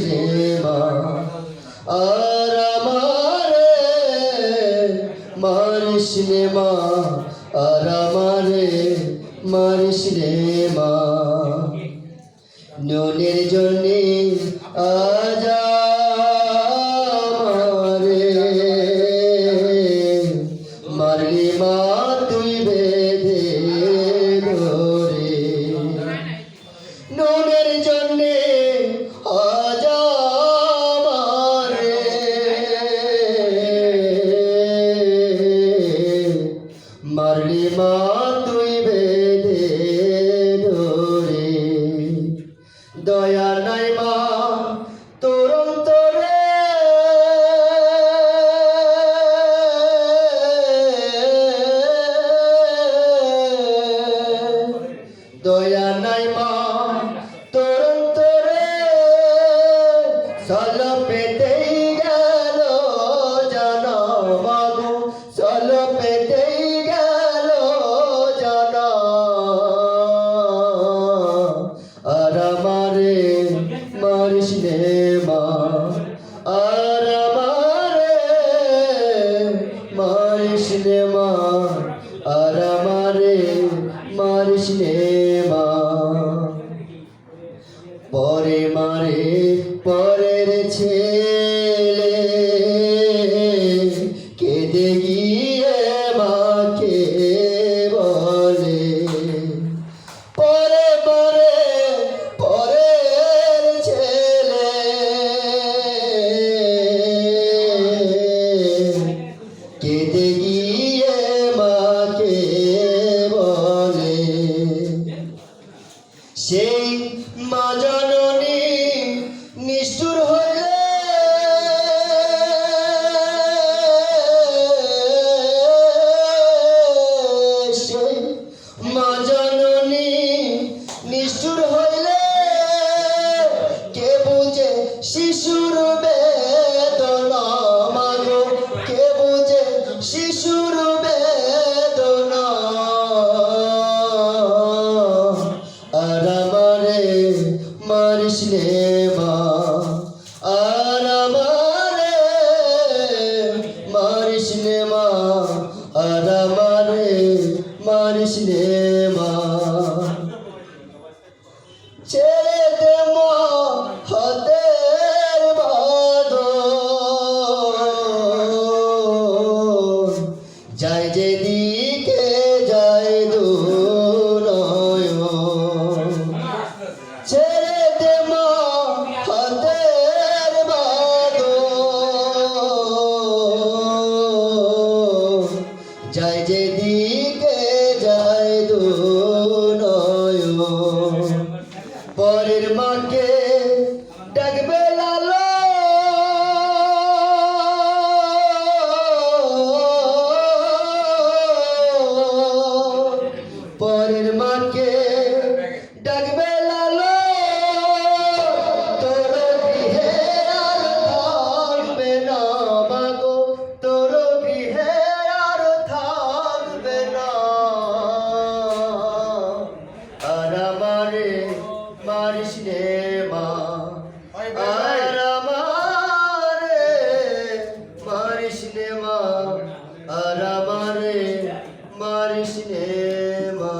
রে মা আর আমারে মারিস রে মা আর আমারে মারিস রে মা নুনের জন্যে আজ আমারে মারলি মা তুই বেঁধে ধরে নুনের জন্যে আজ আমারে মারলি মা তুই বেঁধে ধরে দয়া নাই মা তোর অন্তরে দয়া নাই মা তোর অন্তরে সাল পেতেই গেল জানা মাগো সাল পেতেই গেল জানা আর আমারে মারিস রে মা আর আমারে মারিস রে মা আর আমারে মারিস রে মা পরে মারে পরের ছেলে কেঁদে গিয়ে মাকে বলে পরে পরে পরের ছেলে কেঁদে গিয়ে মাকে বলে সেই মা জননী নিষ্ঠুর হইলে সেই মা জননী নিষ্ঠুর হইলে কে বুঝে শিশুর বেদনা মাগো কে বুঝে শিশুর বেদনা আর আমারে মারিস রে মা আর আমারে মারিস রে মা আর আমারে মারিস রে মা ছেড়ে দে মা হাতের বাঁধন যায় যেদিকে যায় দুনয়ন ছেড়ে দে মা হাতের বাঁধন যায় যেদিকে যায় দুনয়ন পরের মাকে ডাকবে লালো পরের মাকে ডাকবে লালো তোর গৃহে আর থাকবে না মাগো তোর গৃহে আর থাকবে না আর আমারে মারিস রে মা আর আমারে মারিস রে মা আর আমারে মারিস রে মা